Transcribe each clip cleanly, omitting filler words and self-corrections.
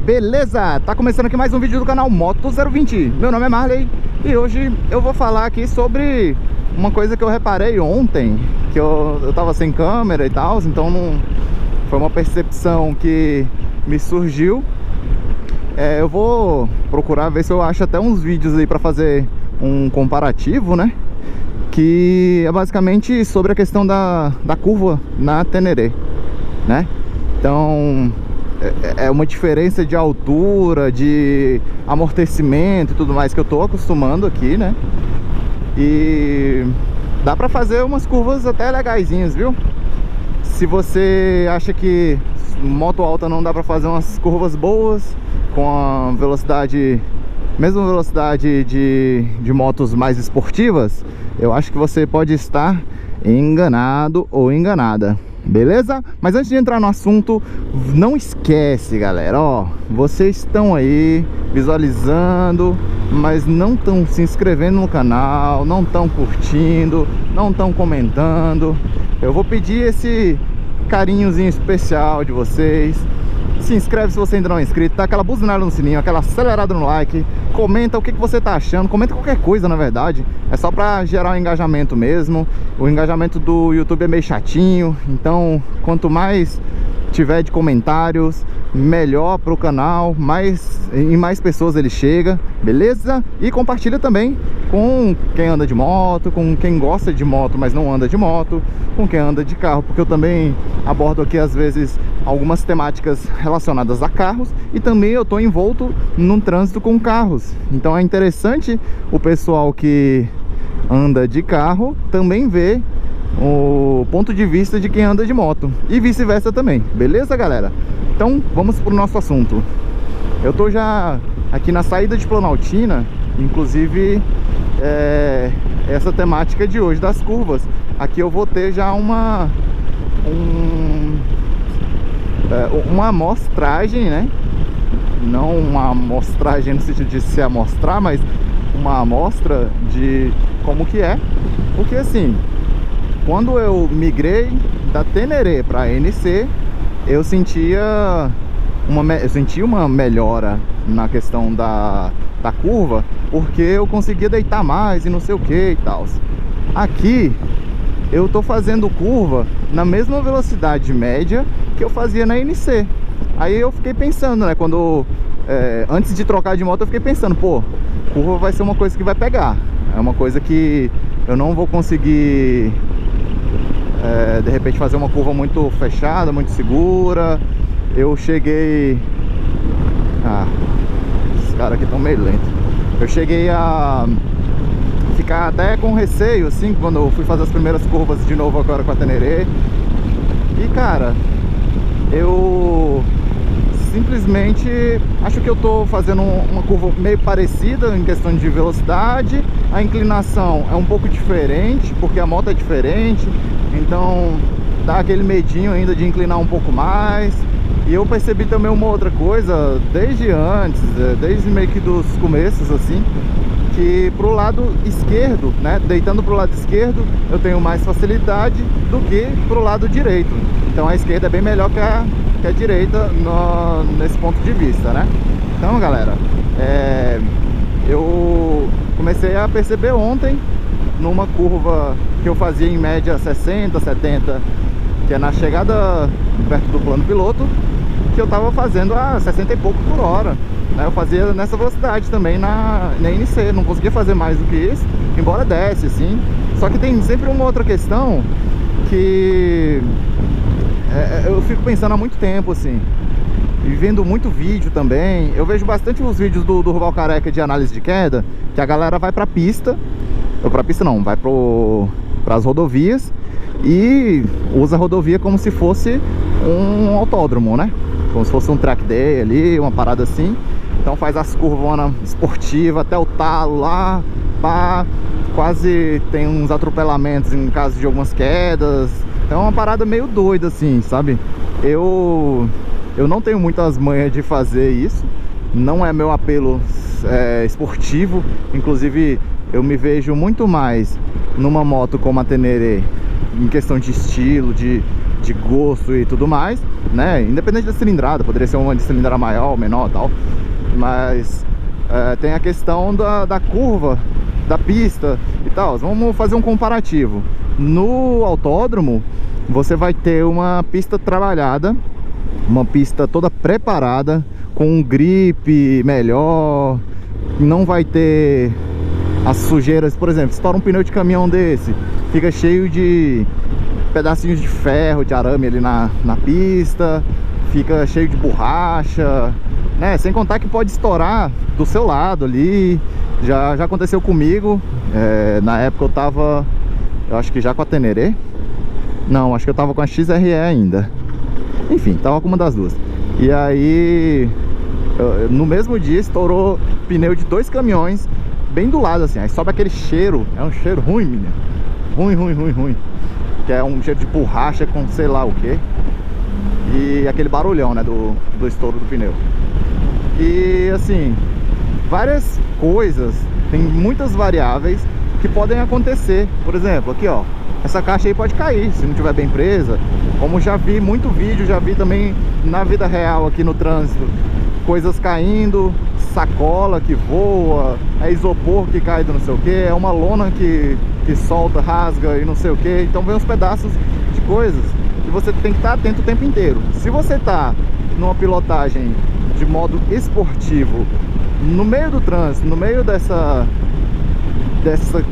beleza? Tá começando aqui mais um vídeo do canal Moto 020. Meu nome é Marley e hoje eu vou falar aqui sobre uma coisa que eu reparei ontem, que eu tava sem câmera e tal, então não foi uma percepção que me surgiu. Eu vou procurar ver se eu acho até uns vídeos aí pra fazer um comparativo, né? Que é basicamente sobre a questão da curva na Teneré, né? Então é uma diferença de altura, de amortecimento e tudo mais que eu tô acostumando aqui, né? E dá pra fazer umas curvas até legaisinhas, viu? Se você acha que moto alta não dá pra fazer umas curvas boas com a velocidade, mesma velocidade de motos mais esportivas, eu acho que você pode estar enganado ou enganada, beleza? Mas antes de entrar no assunto, não esquece, galera, ó, vocês estão aí visualizando, mas não estão se inscrevendo no canal, não estão curtindo, não estão comentando. Eu vou pedir esse carinhozinho especial de vocês. Se inscreve se você ainda não é inscrito, dá aquela buzinada no sininho, aquela acelerada no like, comenta o que você tá achando, comenta qualquer coisa, na verdade. É só pra gerar um engajamento mesmo. O engajamento do YouTube é meio chatinho, então quanto mais tiver de comentários, melhor pro canal, mais pessoas ele chega, beleza? E compartilha também com quem anda de moto, com quem gosta de moto, mas não anda de moto, com quem anda de carro, porque eu também abordo aqui às vezes algumas temáticas relacionadas a carros e também eu tô envolto num trânsito com carros. Então é interessante o pessoal que anda de carro também ver o ponto de vista de quem anda de moto e vice-versa também, beleza, galera? Então vamos pro nosso assunto. Eu tô já aqui na saída de Planaltina, inclusive essa temática de hoje das curvas. Aqui eu vou ter já uma amostragem, né? Não uma amostragem no sentido de se amostrar, mas uma amostra de como que é. Porque assim, quando eu migrei da Teneré para a NC, eu sentia uma melhora na questão da curva, porque eu conseguia deitar mais e não sei o que e tal. Aqui eu tô fazendo curva na mesma velocidade média que eu fazia na NC. Aí eu fiquei pensando, né, antes de trocar de moto eu fiquei pensando, pô, curva vai ser uma coisa que vai pegar, é uma coisa que eu não vou conseguir de repente fazer uma curva muito fechada, muito segura. Eu cheguei esses caras aqui estão meio lentos. Eu cheguei a ficar até com receio assim quando eu fui fazer as primeiras curvas de novo agora com a Teneré. E cara, eu simplesmente acho que eu tô fazendo uma curva meio parecida em questão de velocidade. A inclinação é um pouco diferente, porque a moto é diferente, então dá aquele medinho ainda de inclinar um pouco mais. E eu percebi também uma outra coisa desde antes, desde meio que dos começos assim, que pro lado esquerdo, né, deitando pro lado esquerdo, eu tenho mais facilidade do que pro lado direito. Então a esquerda é bem melhor que a direita nesse ponto de vista, né? Então, galera, eu comecei a perceber ontem, numa curva que eu fazia em média 60, 70, que é na chegada perto do plano piloto, que eu tava fazendo a 60 e pouco por hora, né? Eu fazia nessa velocidade também na NC, não conseguia fazer mais do que isso, embora desse, assim. Só que tem sempre uma outra questão que eu fico pensando há muito tempo, assim, e vendo muito vídeo também. Eu vejo bastante os vídeos do Durval Careca de análise de queda, que a galera vai pra pista, ou pra pista não, vai pras rodovias e usa a rodovia como se fosse um autódromo, né? Como se fosse um track day ali, uma parada assim. Então faz as curvonas esportivas até o talo lá, pá, quase tem uns atropelamentos em caso de algumas quedas. É uma parada meio doida assim, sabe? Eu não tenho muitas manhas de fazer isso, não é meu apelo esportivo. Inclusive eu me vejo muito mais numa moto como a Teneré, em questão de estilo, de de gosto e tudo mais, né? Independente da cilindrada, poderia ser uma de cilindrada maior, menor e tal. Mas tem a questão da curva da pista e tal. Vamos fazer um comparativo. No autódromo você vai ter uma pista trabalhada, uma pista toda preparada, com um grip melhor, não vai ter as sujeiras. Por exemplo, estoura um pneu de caminhão desse, fica cheio de pedacinhos de ferro, de arame ali na pista, fica cheio de borracha, né? Sem contar que pode estourar do seu lado ali. Já aconteceu comigo, na época eu tava, eu acho que já com a Teneré. Não, acho que eu tava com a XRE ainda. Enfim, tava com uma das duas. E aí, no mesmo dia, estourou pneu de 2 caminhões bem do lado, assim. Aí sobe aquele cheiro, é um cheiro ruim, menino. Ruim. Que é um cheiro de borracha com sei lá o que. E aquele barulhão, né, do estouro do pneu. E assim, várias coisas, tem muitas variáveis que podem acontecer. Por exemplo, aqui ó, essa caixa aí pode cair se não estiver bem presa. Como já vi muito vídeo, já vi também na vida real aqui no trânsito, coisas caindo, sacola que voa, é isopor que cai do não sei o que, é uma lona que solta, rasga e não sei o que. Então vem uns pedaços de coisas que você tem que estar atento o tempo inteiro. Se você está numa pilotagem de modo esportivo, no meio do trânsito, no meio dessa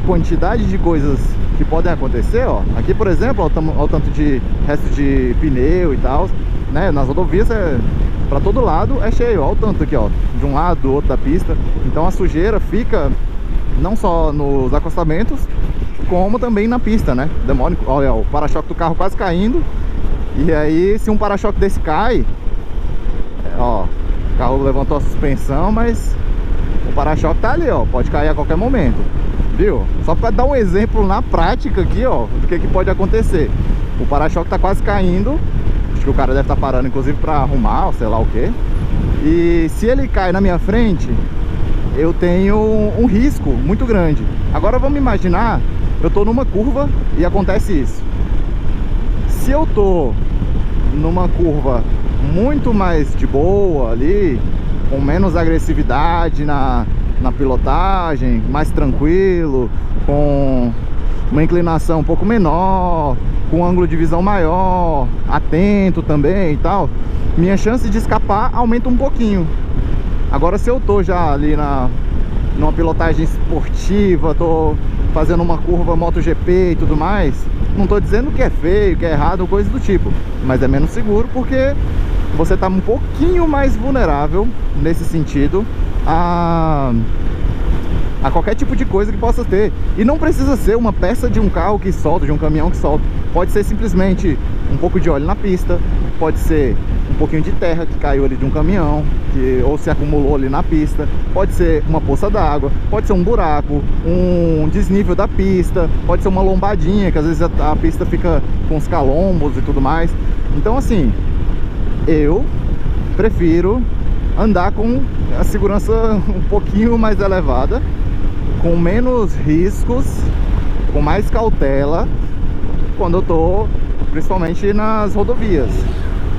quantidade de coisas que podem acontecer, ó, aqui por exemplo, ó, o tanto de resto de pneu e tal, né, nas rodovias para todo lado é cheio, ó, o tanto aqui, ó, de um lado, do outro da pista. Então a sujeira fica não só nos acostamentos, como também na pista, né? Demônio, olha, o para-choque do carro quase caindo. E aí, se um para-choque desse cai, ó, o carro levantou a suspensão, mas o para-choque tá ali, ó, pode cair a qualquer momento, viu? Só para dar um exemplo na prática aqui, ó, do que pode acontecer. O para-choque tá quase caindo, acho que o cara deve estar parando, inclusive, para arrumar, ou sei lá o que. E se ele cai na minha frente, eu tenho um risco muito grande. Agora vamos imaginar, eu tô numa curva e acontece isso. Se eu tô numa curva muito mais de boa ali, com menos agressividade na pilotagem, mais tranquilo, com uma inclinação um pouco menor, com um ângulo de visão maior, atento também e tal, minha chance de escapar aumenta um pouquinho. Agora se eu tô já ali numa pilotagem esportiva, tô fazendo uma curva MotoGP e tudo mais, não tô dizendo que é feio, que é errado ou coisa do tipo, mas é menos seguro porque você tá um pouquinho mais vulnerável nesse sentido a qualquer tipo de coisa que possa ter. E não precisa ser uma peça de um carro que solta, de um caminhão que solta. Pode ser simplesmente um pouco de óleo na pista, pode ser um pouquinho de terra que caiu ali de um caminhão, ou se acumulou ali na pista, pode ser uma poça d'água, pode ser um buraco, um desnível da pista, pode ser uma lombadinha, que às vezes a pista fica com os calombos e tudo mais. Então assim, eu prefiro andar com a segurança um pouquinho mais elevada, com menos riscos, com mais cautela, quando eu tô principalmente nas rodovias,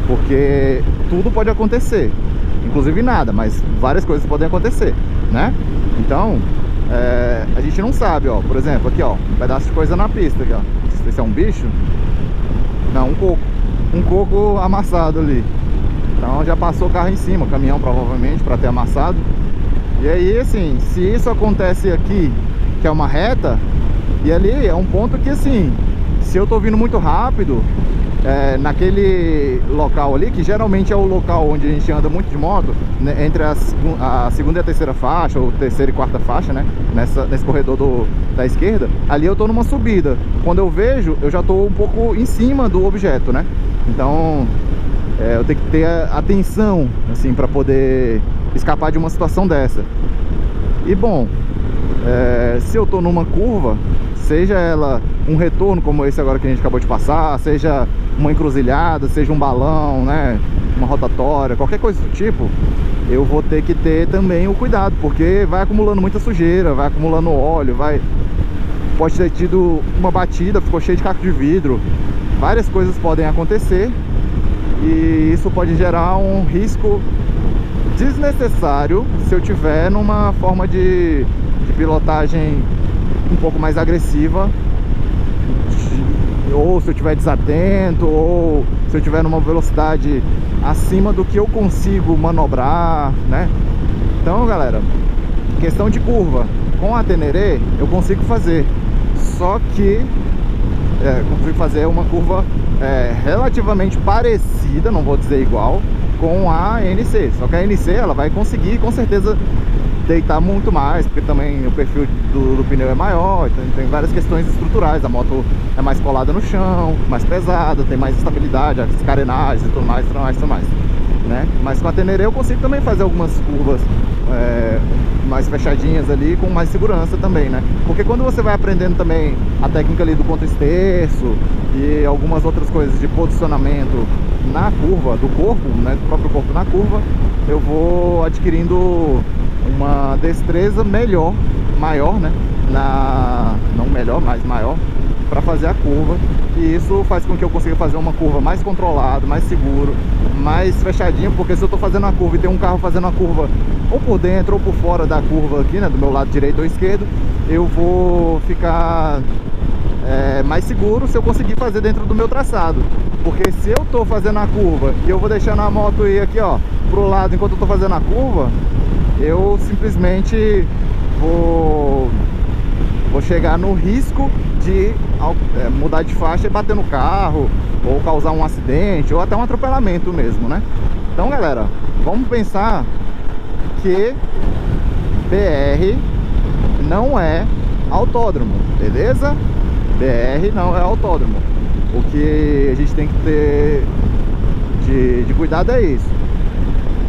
porque tudo pode acontecer, inclusive nada, mas várias coisas podem acontecer, né? Então a gente não sabe, ó, por exemplo, aqui ó, um pedaço de coisa na pista aqui, ó. Não sei se é um bicho, não, um coco amassado ali. Então já passou o carro em cima, o caminhão provavelmente, para ter amassado. E aí assim, se isso acontece aqui, que é uma reta, e ali é um ponto que assim, se eu tô vindo muito rápido, naquele local ali, que geralmente é o local onde a gente anda muito de moto, né, entre a segunda e a terceira faixa, ou terceira e quarta faixa, né, nesse corredor da esquerda, ali eu tô numa subida. Quando eu vejo, eu já tô um pouco em cima do objeto, né? Então eu tenho que ter atenção, assim, para poder escapar de uma situação dessa. E bom, se eu tô numa curva, seja ela um retorno como esse agora que a gente acabou de passar, seja uma encruzilhada, seja um balão, né, uma rotatória, qualquer coisa do tipo, eu vou ter que ter também o cuidado, porque vai acumulando muita sujeira, vai acumulando óleo, pode ter tido uma batida, ficou cheio de caco de vidro, várias coisas podem acontecer e isso pode gerar um risco desnecessário se eu tiver numa forma de pilotagem um pouco mais agressiva, ou se eu estiver desatento, ou se eu estiver numa velocidade acima do que eu consigo manobrar, né? Então, galera, questão de curva com a Teneré eu consigo fazer, só que consigo fazer uma curva relativamente parecida, não vou dizer igual, com a NC, só que a NC ela vai conseguir com certeza deitar muito mais, porque também o perfil do pneu é maior, então tem várias questões estruturais, a moto é mais colada no chão, mais pesada, tem mais estabilidade, as carenagens e tudo mais, né? Mas com a Teneré eu consigo também fazer algumas curvas mais fechadinhas ali, com mais segurança também, né? Porque quando você vai aprendendo também a técnica ali do ponto esterço e algumas outras coisas de posicionamento na curva, do corpo, né? Do próprio corpo na curva, eu vou adquirindo uma destreza maior, né? Não melhor, mas maior, para fazer a curva, e isso faz com que eu consiga fazer uma curva mais controlada, mais seguro, mais fechadinho, porque se eu estou fazendo a curva e tem um carro fazendo a curva ou por dentro ou por fora da curva aqui, né, do meu lado direito ou esquerdo, eu vou ficar mais seguro se eu conseguir fazer dentro do meu traçado, porque se eu estou fazendo a curva e eu vou deixando a moto ir aqui, ó, pro lado enquanto eu estou fazendo a curva, eu simplesmente vou chegar no risco de mudar de faixa e bater no carro, ou causar um acidente, ou até um atropelamento mesmo, né? Então, galera, vamos pensar que BR não é autódromo, beleza? BR não é autódromo. O que a gente tem que ter de cuidado é isso.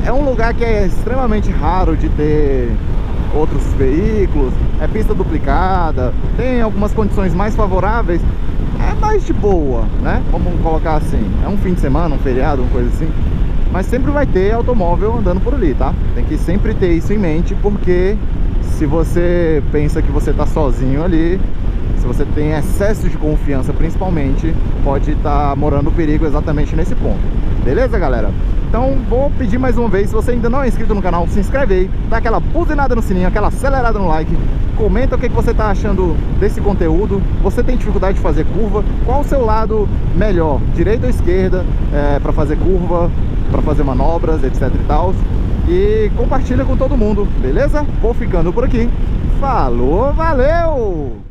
É um lugar que é extremamente raro de ter outros veículos, é pista duplicada, tem algumas condições mais favoráveis, é mais de boa, né? Vamos colocar assim, é um fim de semana, um feriado, uma coisa assim, mas sempre vai ter automóvel andando por ali, tá? Tem que sempre ter isso em mente, porque se você pensa que você tá sozinho ali, se você tem excesso de confiança principalmente, pode estar morando o perigo exatamente nesse ponto. Beleza, galera? Então vou pedir mais uma vez, se você ainda não é inscrito no canal, se inscreve aí, dá aquela buzinada no sininho, aquela acelerada no like, comenta o que você está achando desse conteúdo. Você tem dificuldade de fazer curva? Qual o seu lado melhor, direita ou esquerda, para fazer curva, para fazer manobras, etc e tal. E compartilha com todo mundo, beleza? Vou ficando por aqui. Falou, valeu!